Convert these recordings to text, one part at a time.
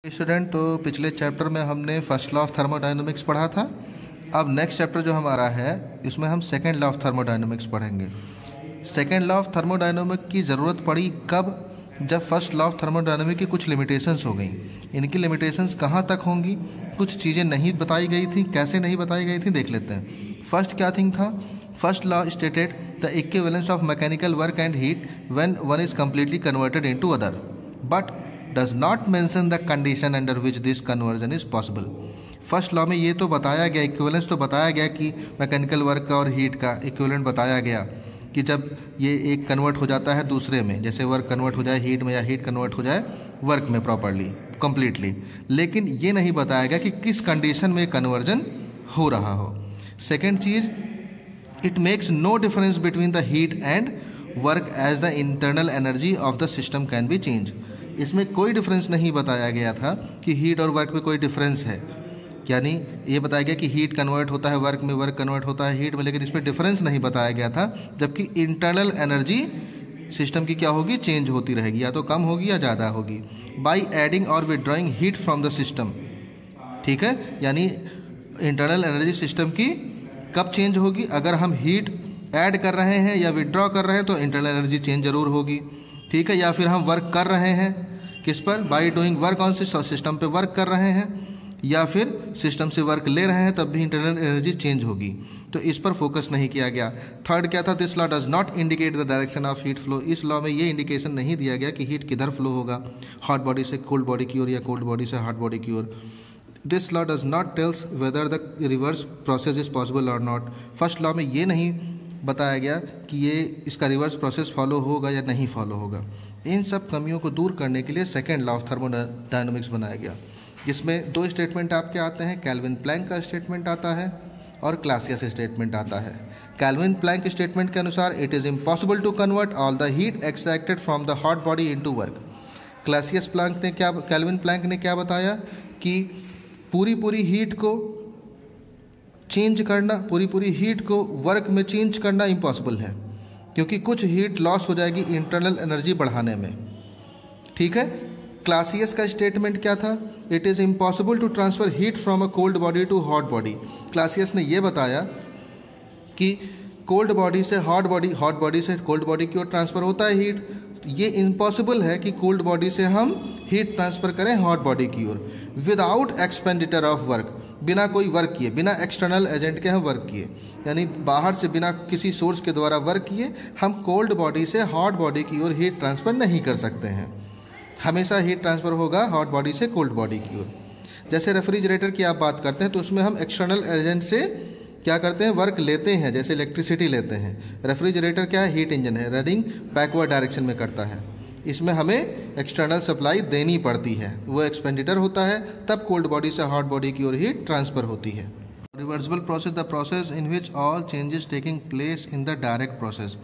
Student, तो पिछले chapter में हमने फर्स्ट लॉ ऑफ थर्मोडायनेमिक्स पढ़ा था। अब नेक्स्ट चैप्टर जो हमारा है इसमें हम सेकेंड लॉ ऑफ थर्मोडायनेमिक्स पढ़ेंगे। सेकेंड लॉ ऑफ थर्मोडायनेमिक्स की ज़रूरत पड़ी कब? जब फर्स्ट लॉ ऑफ थर्मोडायनेमिक्स की कुछ लिमिटेशंस हो गई। इनकी लिमिटेशंस कहाँ तक होंगी? कुछ चीज़ें नहीं बताई गई थी। कैसे नहीं बताई गई थी देख लेते हैं। फर्स्ट क्या थिंग था? First law stated the equivalence of mechanical work and heat when one is completely converted into other, but does not mention the condition under which this conversion is possible। First law में ये तो बताया गया, equivalence तो बताया गया कि mechanical work का और हीट का इक्विवेलेंट बताया गया कि जब ये एक कन्वर्ट हो जाता है दूसरे में, जैसे वर्क कन्वर्ट हो जाए हीट में या हीट कन्वर्ट हो जाए वर्क में प्रॉपरली कम्प्लीटली, लेकिन ये नहीं बताया गया कि किस कंडीशन में कन्वर्जन हो रहा हो। सेकेंड चीज, it makes no difference between the heat and work as the internal energy of the system can be change. इसमें कोई डिफरेंस नहीं बताया गया था कि हीट और वर्क में कोई डिफरेंस है, यानी ये बताया गया कि हीट कन्वर्ट होता है वर्क में, वर्क कन्वर्ट होता है हीट में, लेकिन इसमें डिफरेंस नहीं बताया गया था। जबकि इंटरनल एनर्जी सिस्टम की क्या होगी? चेंज होती रहेगी, या तो कम होगी या ज़्यादा होगी, बाई एडिंग और withdrawing heat from the system. ठीक है, यानी इंटरनल एनर्जी सिस्टम की कब चेंज होगी? अगर हम हीट ऐड कर रहे हैं या विड्रॉ कर रहे हैं तो इंटरनल एनर्जी चेंज जरूर होगी। ठीक है, या फिर हम वर्क कर रहे हैं किस पर? By doing work on system पे वर्क कर रहे हैं, या फिर सिस्टम से वर्क ले रहे हैं, तब भी इंटरनल एनर्जी चेंज होगी। तो इस पर फोकस नहीं किया गया। थर्ड क्या था? This law does not indicate the direction of heat flow. इस लॉ में ये इंडिकेशन नहीं दिया गया कि हीट किधर फ्लो होगा, हॉट बॉडी से कोल्ड बॉडी की ओर या कोल्ड बॉडी से हॉट बॉडी की ओर। This law does not tells whether the reverse process is possible और नॉट। फर्स्ट लॉ में ये नहीं बताया गया कि ये इसका रिवर्स प्रोसेस फॉलो होगा या नहीं फॉलो होगा। इन सब कमियों को दूर करने के लिए सेकेंड लॉ ऑफ थर्मोडायनेमिक्स बनाया गया। इसमें दो स्टेटमेंट आपके आते हैं, कैल्विन प्लैंक का स्टेटमेंट आता है और क्लासियस स्टेटमेंट आता है। कैल्विन प्लैंक स्टेटमेंट के अनुसार it is impossible to convert all the heat extracted from the hot body into work. Kelvin Planck ने क्या बताया कि पूरी हीट को चेंज करना, पूरी हीट को वर्क में चेंज करना इम्पॉसिबल है, क्योंकि कुछ हीट लॉस हो जाएगी इंटरनल एनर्जी बढ़ाने में। ठीक है, क्लासियस का स्टेटमेंट क्या था? It is impossible to transfer heat from a cold body to hot body. Clausius ने यह बताया कि कोल्ड बॉडी से हॉट बॉडी से कोल्ड बॉडी की ओर ट्रांसफर होता है हीट। ये इम्पॉसिबल है कि कोल्ड बॉडी से हम हीट ट्रांसफर करें हॉट बॉडी की ओर विदाउट एक्सपेंडिचर ऑफ वर्क, बिना कोई वर्क किए, बिना एक्सटर्नल एजेंट के हम वर्क किए, यानी बाहर से बिना किसी सोर्स के द्वारा वर्क किए हम कोल्ड बॉडी से हॉट बॉडी की ओर हीट ट्रांसफ़र नहीं कर सकते हैं। हमेशा हीट ट्रांसफ़र होगा हॉट बॉडी से कोल्ड बॉडी की ओर। जैसे रेफ्रिजरेटर की आप बात करते हैं तो उसमें हम एक्सटर्नल एजेंट से क्या करते हैं? वर्क लेते हैं, जैसे इलेक्ट्रिसिटी लेते हैं। रेफ्रिजरेटर क्या है? हीट इंजन है, रनिंग बैकवर्ड डायरेक्शन में करता है। इसमें हमें एक्सटर्नल सप्लाई देनी पड़ती है, वो एक्सपेंडिचर होता है, तब कोल्ड बॉडी से हॉट बॉडी की ओर हीट ट्रांसफर होती है। Reversible process, the process in which all changes taking place in the direct process.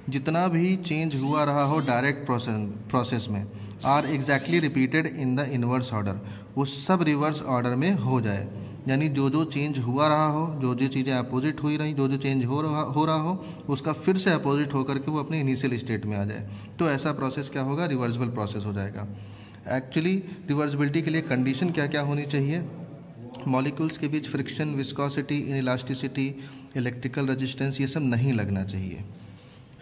जितना भी चेंज हुआ रहा हो डायरेक्ट प्रोसेस में are exactly repeated in the inverse order, वो सब रिवर्स ऑर्डर में हो जाए। यानी जो चेंज हुआ रहा हो, जो चीज़ें अपोजिट हुई रही, जो चेंज हो रहा हो उसका फिर से अपोजिट होकर के वो अपने इनिशियल स्टेट में आ जाए, तो ऐसा प्रोसेस क्या होगा? रिवर्सिबल प्रोसेस हो जाएगा। एक्चुअली रिवर्सिबिलिटी के लिए कंडीशन क्या क्या होनी चाहिए? मॉलिक्यूल्स के बीच फ्रिक्शन, विस्कोसिटी, इनइलास्टिसिटी, इलेक्ट्रिकल रेजिस्टेंस, ये सब नहीं लगना चाहिए,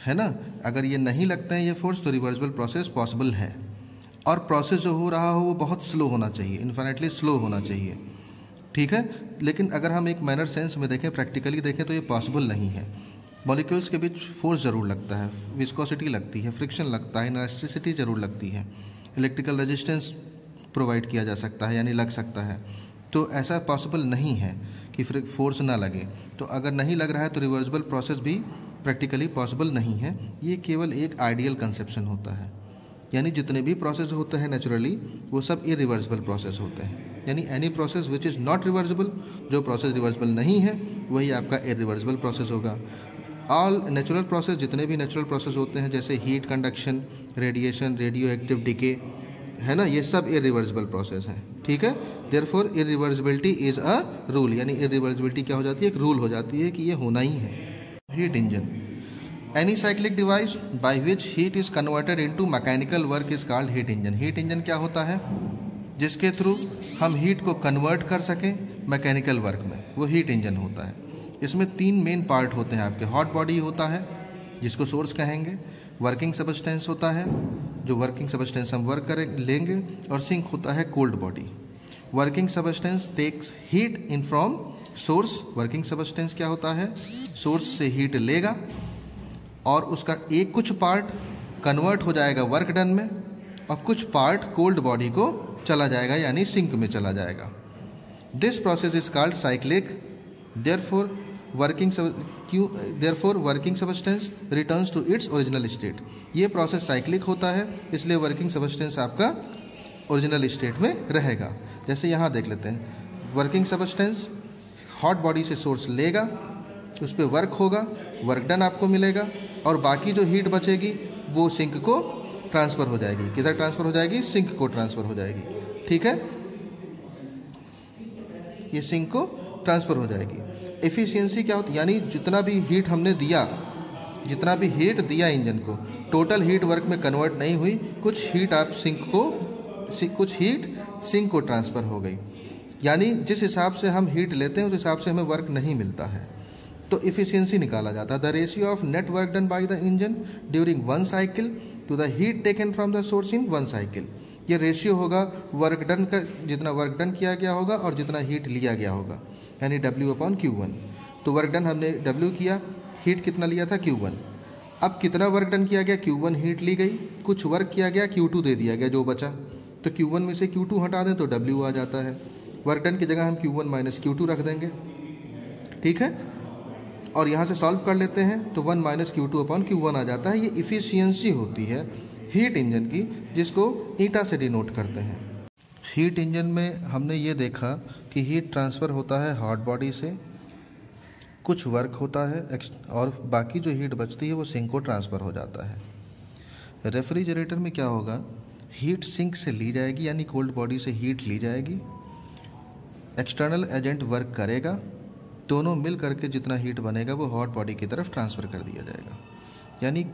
है ना। अगर ये नहीं लगते हैं ये फोर्स, तो रिवर्सिबल प्रोसेस पॉसिबल है। और प्रोसेस जो हो रहा हो वो बहुत स्लो होना चाहिए, इन्फिनिटली स्लो होना चाहिए। ठीक है, लेकिन अगर हम एक मैनर सेंस में देखें, प्रैक्टिकली देखें, तो ये पॉसिबल नहीं है। मॉलिक्यूल्स के बीच फोर्स ज़रूर लगता है, विस्कोसिटी लगती है, फ्रिक्शन लगता है, इलास्टिसिटी ज़रूर लगती है, इलेक्ट्रिकल रेजिस्टेंस प्रोवाइड किया जा सकता है, यानी लग सकता है। तो ऐसा पॉसिबल नहीं है कि फिर फोर्स ना लगे। तो अगर नहीं लग रहा है तो रिवर्सिबल प्रोसेस भी प्रैक्टिकली पॉसिबल नहीं है। ये केवल एक आइडियल कंसेप्शन होता है, यानी जितने भी प्रोसेस होते हैं नेचुरली वो सब इरिवर्सिबल प्रोसेस होते हैं। यानी any process which is not reversible, जो प्रोसेस रिवर्सिबल नहीं है वही आपका इरिवर्सिबल प्रोसेस होगा। ऑल नेचुरल प्रोसेस, जितने भी नेचुरल प्रोसेस होते हैं जैसे heat conduction, radiation, radio active decay, है ना, ये सब इरिवर्सिबल प्रोसेस हैं। ठीक है, therefore irreversibility is a rule, यानी इरिवर्सिबिलिटी क्या हो जाती है? एक रूल हो जाती है कि ये होना ही है। Heat engine, any cyclic device by which heat is converted into mechanical work is called heat engine. Heat engine क्या होता है? जिसके थ्रू हम हीट को कन्वर्ट कर सकें मैकेनिकल वर्क में, वो हीट इंजन होता है। इसमें 3 मेन पार्ट होते हैं आपके। हॉट बॉडी होता है जिसको सोर्स कहेंगे, वर्किंग सबस्टेंस होता है जो वर्किंग सबस्टेंस हम वर्क करें लेंगे, और सिंक होता है cold body. Working substance takes heat in from source. Working substance क्या होता है, सोर्स से हीट लेगा और उसका कुछ पार्ट कन्वर्ट हो जाएगा वर्क डन में, और कुछ पार्ट कोल्ड बॉडी को चला जाएगा यानी सिंक में चला जाएगा। This process is called cyclic. Therefore working substance returns to its original state. ये प्रोसेस साइक्लिक होता है, इसलिए वर्किंग सबस्टेंस आपका ओरिजिनल स्टेट में रहेगा। जैसे यहाँ देख लेते हैं, वर्किंग सबस्टेंस हॉट बॉडी से सोर्स लेगा, उस पर वर्क होगा, वर्क डन आपको मिलेगा, और बाकी जो हीट बचेगी वो सिंक को ट्रांसफ़र हो जाएगी। किधर ट्रांसफ़र हो जाएगी, सिंक को ट्रांसफ़र हो जाएगी। ठीक है, ये सिंक को ट्रांसफ़र हो जाएगी। एफिशिएंसी क्या होती है, यानी जितना भी हीट हमने दिया, जितना भी हीट दिया इंजन को, टोटल हीट वर्क में कन्वर्ट नहीं हुई, कुछ हीट सिंक को ट्रांसफ़र हो गई। यानी जिस हिसाब से हम हीट लेते हैं उस हिसाब से हमें वर्क नहीं मिलता है, तो इफिशियंसी निकाला जाता है। The ratio of net work done by the engine during one cycle to the heat taken from the source in one cycle. ये रेशियो होगा वर्क डन का, जितना वर्क डन किया गया होगा और जितना हीट लिया गया होगा, यानी W/Q1। तो वर्क डन हमने W किया, हीट कितना लिया था, Q1। अब कितना वर्क डन किया गया, Q1 हीट ली गई, कुछ वर्क किया गया, Q2 दे दिया गया जो बचा, तो Q1 में से Q2 हटा दें तो W आ जाता है। वर्क डन की जगह हम Q1 माइनस Q2 रख देंगे। ठीक है, और यहाँ से सॉल्व कर लेते हैं तो 1 माइनस Q2/Q1 आ जाता है। ये इफ़िशियंसी होती है हीट इंजन की, जिसको ईटा से डिनोट करते हैं। हीट इंजन में हमने ये देखा कि हीट ट्रांसफ़र होता है हॉट बॉडी से, कुछ वर्क होता है और बाकी जो हीट बचती है वो सिंक को ट्रांसफ़र हो जाता है। रेफ्रिजरेटर में क्या होगा, हीट सिंक से ली जाएगी यानी कोल्ड बॉडी से हीट ली जाएगी, एक्सटर्नल एजेंट वर्क करेगा, दोनों मिल करके जितना हीट बनेगा वो हॉट बॉडी की तरफ ट्रांसफ़र कर दिया जाएगा। यानी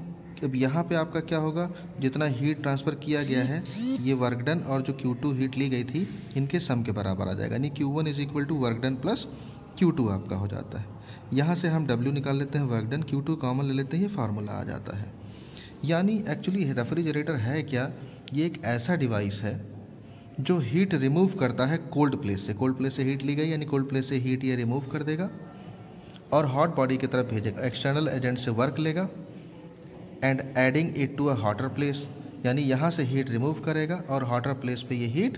अब यहाँ पे आपका क्या होगा, जितना हीट ट्रांसफ़र किया गया है ये वर्क डन और जो Q2 हीट ली गई थी इनके सम के बराबर आ जाएगा, यानी Q1 is equal to work done plus Q2 आपका हो जाता है। यहाँ से हम W निकाल लेते हैं, वर्क डन, Q2 कॉमन ले लेते हैं, ये फार्मूला आ जाता है। यानी एक्चुअली रेफ्रिजरेटर है क्या, ये एक ऐसा डिवाइस है जो हीट रिमूव करता है कोल्ड प्लेस से। कोल्ड प्लेस से हीट ली गई यानी कोल्ड प्लेस से हीट ये रिमूव कर देगा और हॉट बॉडी की तरफ भेजेगा, एक्सटर्नल एजेंट से वर्क लेगा and adding it to a hotter place, यानी यहाँ से हीट रिमूव करेगा और हॉटर प्लेस पे ये हीट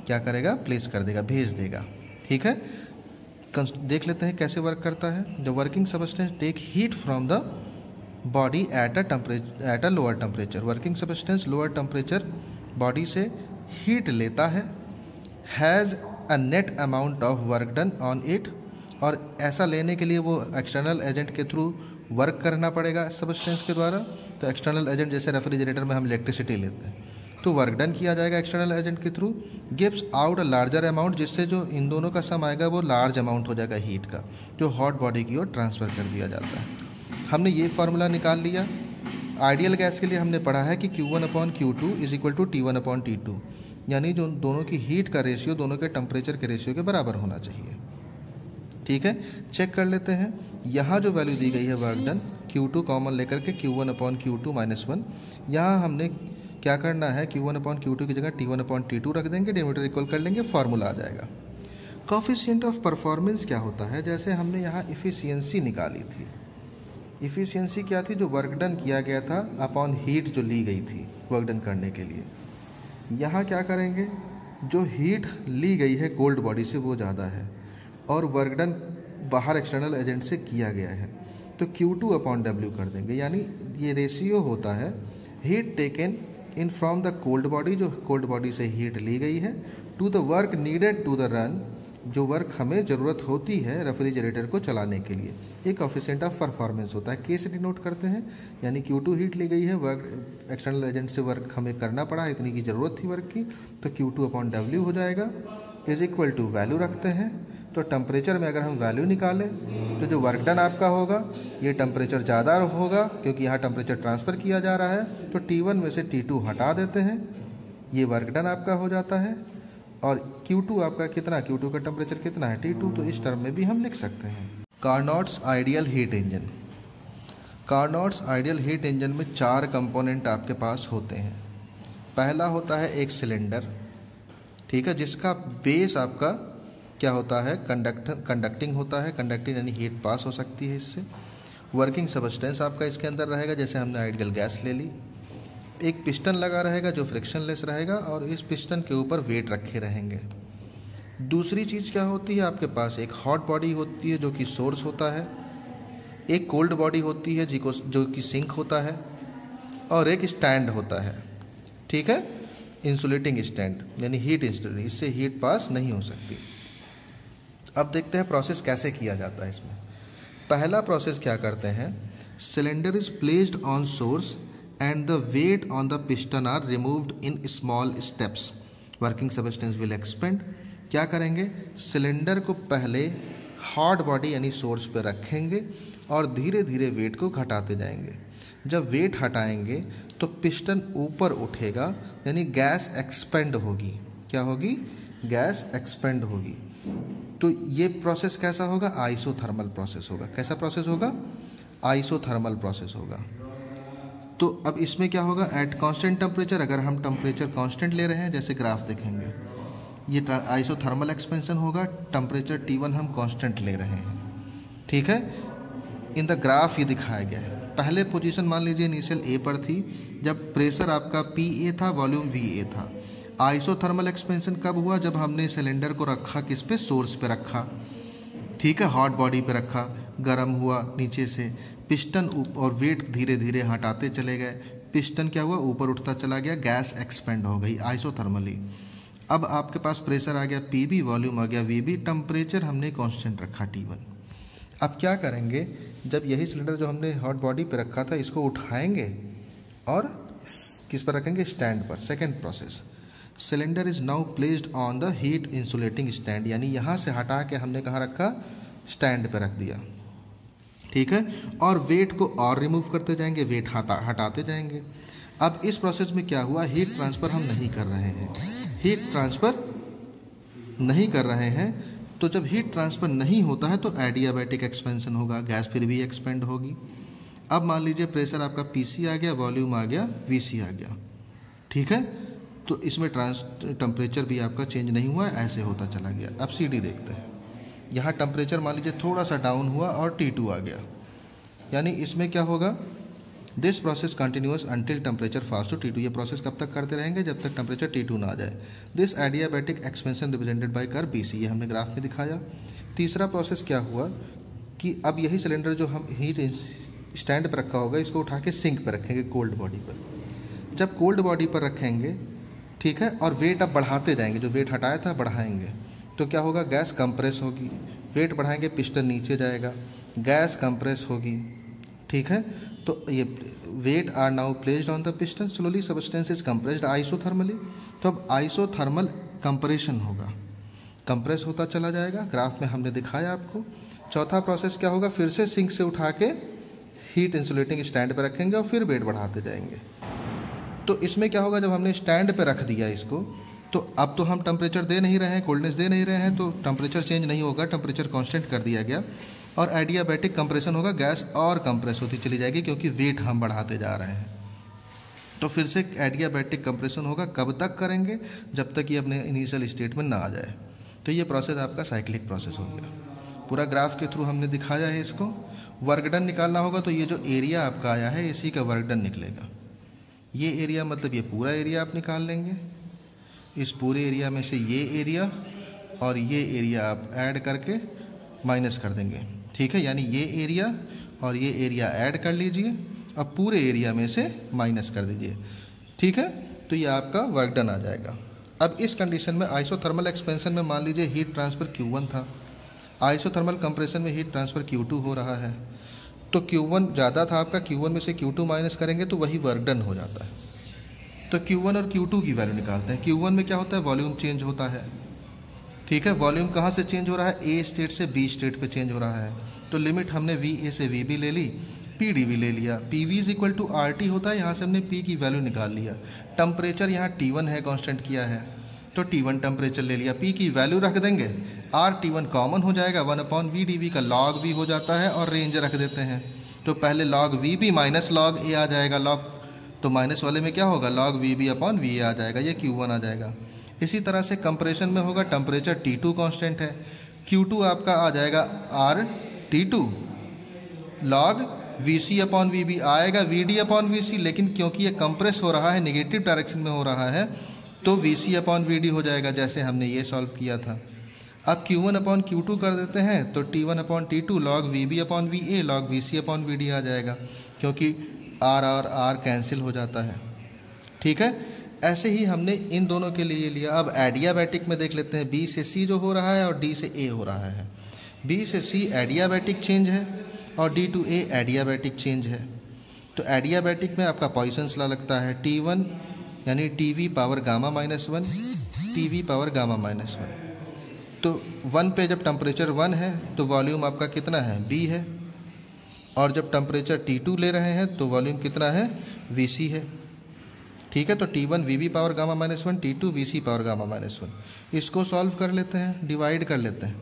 क्या करेगा, प्लेस कर देगा, भेज देगा। ठीक है, देख लेते हैं कैसे वर्क करता है। The working substance take heat from the body at a lower temperature. Working substance lower temperature body से हीट लेता है, has a net amount of work done on it, और ऐसा लेने के लिए वो एक्सटर्नल एजेंट के थ्रू वर्क करना पड़ेगा सबस्टेंस के द्वारा। तो एक्सटर्नल एजेंट जैसे रेफ्रिजरेटर में हम इलेक्ट्रिसिटी लेते हैं तो वर्क डन किया जाएगा एक्सटर्नल एजेंट के through, gives out a larger amount, जिससे जो इन दोनों का सम आएगा वो लार्ज अमाउंट हो जाएगा हीट का, जो हॉट बॉडी की ओर ट्रांसफ़र कर दिया जाता है। हमने ये फार्मूला निकाल लिया। आइडियल गैस के लिए हमने पढ़ा है कि Q1/Q2 is equal to T1/T2, यानी जो दोनों की हीट का रेशियो दोनों के टेम्परेचर के रेशियो के बराबर होना चाहिए। ठीक है, चेक कर लेते हैं। यहाँ जो वैल्यू दी गई है वर्क डन, Q2 कॉमन लेकर के Q1/Q2 माइनस 1, यहाँ हमने क्या करना है, Q1/Q2 की जगह T1/T2 रख देंगे, डिनोमिनेटर इक्वल कर लेंगे, फार्मूला आ जाएगा। कोफिशिएंट ऑफ परफॉर्मेंस क्या होता है, जैसे हमने यहाँ इफ़िशियंसी निकाली थी। इफ़िशियंसी क्या थी, जो वर्क डन किया गया था अपॉन हीट जो ली गई थी वर्क डन करने के लिए। यहाँ क्या करेंगे, जो हीट ली गई है कोल्ड बॉडी से वो ज़्यादा है और वर्क डन बाहर एक्सटर्नल एजेंट से किया गया है, तो Q2/W कर देंगे। यानी ये रेशियो होता है heat taken in from the cold body, जो कोल्ड बॉडी से हीट ली गई है, to the work needed to the run, जो वर्क हमें ज़रूरत होती है रेफ्रिजरेटर को चलाने के लिए। एक कोफिशिएंट ऑफ परफॉर्मेंस होता है, K से डिनोट करते हैं, यानी Q2 हीट ली गई है, वर्क एक्सटर्नल एजेंट से वर्क हमें करना पड़ा, इतनी की ज़रूरत थी वर्क की, तो Q2/W हो जाएगा, इज इक्वल टू वैल्यू रखते हैं। तो टेम्परेचर में अगर हम वैल्यू निकालें तो जो वर्क डन आपका होगा ये टेम्परेचर ज़्यादा होगा, क्योंकि यहाँ टेम्परेचर ट्रांसफ़र किया जा रहा है, तो T1 में से T2 हटा देते हैं, ये वर्क डन आपका हो जाता है। और Q2 आपका कितना, Q2 का टेम्परेचर कितना है T2, तो इस टर्म में भी हम लिख सकते हैं। Carnot's ideal heat engine. Carnot's ideal heat engine में 4 कंपोनेंट आपके पास होते हैं। पहला होता है एक सिलेंडर, ठीक है, जिसका बेस आपका क्या होता है, कंडक्टिंग होता है। कंडक्टिंग यानी हीट पास हो सकती है इससे। वर्किंग सब्सटेंस आपका इसके अंदर रहेगा, जैसे हमने आइडियल गैस ले ली। एक पिस्टन लगा रहेगा जो फ्रिक्शनलेस रहेगा और इस पिस्टन के ऊपर वेट रखे रहेंगे। दूसरी चीज़ क्या होती है, आपके पास एक हॉट बॉडी होती है जो कि सोर्स होता है, एक कोल्ड बॉडी होती है जो कि सिंक होता है, और एक स्टैंड होता है, ठीक है, इंसुलेटिंग स्टैंड यानी हीट इंसुलेटर, इससे हीट पास नहीं हो सकती। अब देखते हैं प्रोसेस कैसे किया जाता है इसमें। पहला प्रोसेस क्या करते हैं, cylinder is placed on source and the weight on the piston are removed in small steps. Working substance will expand. क्या करेंगे, सिलेंडर को पहले हॉट बॉडी यानी सोर्स पे रखेंगे और धीरे धीरे वेट को घटाते जाएंगे। जब वेट हटाएंगे तो पिस्टन ऊपर उठेगा यानी गैस एक्सपेंड होगी। क्या होगी, गैस एक्सपेंड होगी। तो ये प्रोसेस कैसा होगा, आइसोथर्मल प्रोसेस होगा। कैसा प्रोसेस होगा, आइसोथर्मल प्रोसेस होगा। तो अब इसमें क्या होगा, एट कांस्टेंट टेम्परेचर, अगर हम टेम्परेचर कांस्टेंट ले रहे हैं, जैसे ग्राफ देखेंगे, ये आइसोथर्मल एक्सपेंशन होगा। टेम्परेचर T1 हम कांस्टेंट ले रहे हैं, ठीक है। इन द ग्राफ ये दिखाया गया है। पहले पोजीशन मान लीजिए इनिशियल A पर थी, जब प्रेशर आपका PA था, वॉल्यूम VA था। आइसोथर्मल एक्सपेंशन कब हुआ, जब हमने सिलेंडर को रखा किस पे, सोर्स पे रखा, ठीक है, हॉट बॉडी पे रखा, गर्म हुआ नीचे से, पिस्टन और वेट धीरे धीरे हटाते चले गए, पिस्टन क्या हुआ, ऊपर उठता चला गया, गैस एक्सपेंड हो गई आइसोथर्मली। अब आपके पास प्रेशर आ गया PB, वॉल्यूम आ गया VB, टेम्परेचर हमने कांस्टेंट रखा T1। अब क्या करेंगे, जब यही सिलेंडर जो हमने हॉट बॉडी पे रखा था इसको उठाएंगे और किस पर रखेंगे, स्टैंड पर। Second process, cylinder is now placed on the heat insulating stand, यानी यहाँ से हटा के हमने कहाँ रखा, स्टैंड पे रख दिया, ठीक है, और वेट को और रिमूव करते जाएंगे, वेट हटाते जाएंगे। अब इस प्रोसेस में क्या हुआ, हीट ट्रांसफ़र हम नहीं कर रहे हैं, हीट ट्रांसफ़र नहीं कर रहे हैं। तो जब हीट ट्रांसफ़र नहीं होता है तो एडियाबैटिक एक्सपेंशन होगा, गैस फिर भी एक्सपेंड होगी। अब मान लीजिए प्रेशर आपका PC आ गया, वॉल्यूम आ गया, VC आ गया, ठीक है, तो इसमें टेम्परेचर भी आपका चेंज नहीं हुआ, ऐसे होता चला गया। अब CD देखते हैं, यहाँ टेम्परेचर मान लीजिए थोड़ा सा डाउन हुआ और T2 आ गया, यानी इसमें क्या होगा, this process continuous until temperature fast to T2। ये प्रोसेस कब तक करते रहेंगे, जब तक टेम्परेचर T2 ना आ जाए। This adiabatic expansion represented by curve BC, ये हमने ग्राफ में दिखाया। तीसरा प्रोसेस क्या हुआ कि अब यही सिलेंडर जो हम हीट स्टैंड पर रखा होगा, इसको उठा के सिंक पर रखेंगे, कोल्ड बॉडी पर। जब कोल्ड बॉडी पर रखेंगे, ठीक है, और वेट अब बढ़ाते जाएंगे, जो वेट हटाया था बढ़ाएंगे, तो क्या होगा, गैस कंप्रेस होगी। वेट बढ़ाएंगे, पिस्टन नीचे जाएगा, गैस कंप्रेस होगी, ठीक है। तो ये weight are now placed on the piston, slowly substance is compressed isothermally. तो अब आइसोथर्मल कंप्रेशन होगा, कंप्रेस होता चला जाएगा, ग्राफ में हमने दिखाया आपको। चौथा प्रोसेस क्या होगा, फिर से सिंक से उठा के हीट इंसुलेटिंग स्टैंड पर रखेंगे और फिर वेट बढ़ाते जाएंगे। तो इसमें क्या होगा, जब हमने स्टैंड पे रख दिया इसको, तो अब तो हम टेम्परेचर दे नहीं रहे हैं, कोल्डनेस दे नहीं रहे हैं, तो टेम्परेचर चेंज नहीं होगा, टेम्परेचर कांस्टेंट कर दिया गया और एडियाबैटिक कंप्रेशन होगा, गैस और कंप्रेस होती चली जाएगी क्योंकि वेट हम बढ़ाते जा रहे हैं। तो फिर से एडियाबैटिक कंप्रेशन होगा, कब तक करेंगे, जब तक ये अपने इनिशियल स्टेट में ना आ जाए। तो ये प्रोसेस आपका साइक्लिक प्रोसेस हो गया। पूरा ग्राफ के थ्रू हमने दिखाया है इसको। वर्क डन निकालना होगा तो ये जो एरिया आपका आया है इसी का वर्क डन निकलेगा। ये एरिया मतलब ये पूरा एरिया आप निकाल लेंगे, इस पूरे एरिया में से ये एरिया और ये एरिया आप ऐड करके माइनस कर देंगे, ठीक है। यानी ये एरिया और ये एरिया ऐड कर लीजिए, अब पूरे एरिया में से माइनस कर दीजिए, ठीक है। तो ये आपका वर्क डन आ जाएगा। अब इस कंडीशन में आइसोथर्मल एक्सपेंशन में मान लीजिए हीट ट्रांसफ़र Q1 था, आइसोथर्मल कंप्रेशन में हीट ट्रांसफ़र Q2 हो रहा है, तो Q1 ज़्यादा था आपका, Q1 में से Q2 माइनस करेंगे तो वही वर्क डन हो जाता है। तो Q1 और Q2 की वैल्यू निकालते हैं। Q1 में क्या होता है, वॉल्यूम चेंज होता है, ठीक है। वॉल्यूम कहाँ से चेंज हो रहा है, A स्टेट से B स्टेट पे चेंज हो रहा है। तो लिमिट हमने VA से VB ले ली, PDV ले लिया, PV is equal to RT होता है, यहाँ से हमने P की वैल्यू निकाल लिया। टेम्परेचर यहाँ T1 है, कांस्टेंट किया है, तो तो T1 टेम्परेचर ले लिया, P की वैल्यू रख देंगे, R T1 कॉमन हो जाएगा, 1/VdV का log V हो जाता है और रेंज रख देते हैं। तो पहले log VB minus log A आ जाएगा, log तो माइनस वाले में क्या होगा, log VB/VA आ जाएगा, ये Q1 आ जाएगा। इसी तरह से कंप्रेशन में होगा, टेम्परेचर T2 कांस्टेंट है, Q2 आपका आ जाएगा R T2 log VC/VB आएगा VD/VC, लेकिन क्योंकि ये कंप्रेस हो रहा है, नेगेटिव डायरेक्शन में हो रहा है, तो VC/VD हो जाएगा, जैसे हमने ये सॉल्व किया था। अब Q1/Q2 कर देते हैं तो T1/T2 log VB/VA log VC/VD आ जाएगा, क्योंकि R और R कैंसिल हो जाता है। ठीक है, ऐसे ही हमने इन दोनों के लिए लिया। अब एडियाबैटिक में देख लेते हैं, B से C जो हो रहा है और D से A हो रहा है। B से C एडियाबैटिक चेंज है और D to A adiabatic change है। तो एडियाबैटिक में आपका पॉइसन्स लॉ लगता है, T1 यानी TV⁻γ-1 TV⁻γ-1। तो 1 पे जब टेम्परेचर 1 है तो वॉल्यूम आपका कितना है, B है, और जब टेम्परेचर T2 ले रहे हैं तो वॉल्यूम कितना है, VC है। ठीक है, तो T1 VB⁻γ-1 T2 VC⁻γ-1। इसको सॉल्व कर लेते हैं, डिवाइड कर लेते हैं,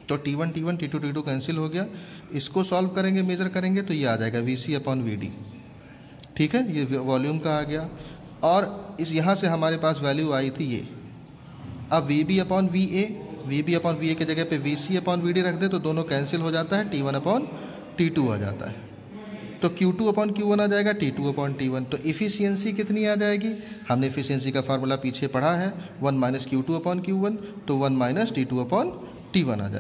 तो T1 T2 कैंसिल हो गया। इसको सॉल्व करेंगे, मेजर करेंगे तो ये आ जाएगा VC/VD। ठीक है, ये वॉल्यूम का आ गया, और इस यहाँ से हमारे पास वैल्यू आई थी ये। अब VB/VA की जगह पे VC/VD रख दे तो दोनों कैंसिल हो जाता है, T1/T2 आ जाता है। तो Q2/Q1 आ जाएगा, T2/T1। तो इफ़िशियंसी कितनी आ जाएगी, हमने इफ़िशियंसी का फार्मूला पीछे पढ़ा है, 1 - Q2/Q1, तो 1 - T2/T1 आ जाएगा।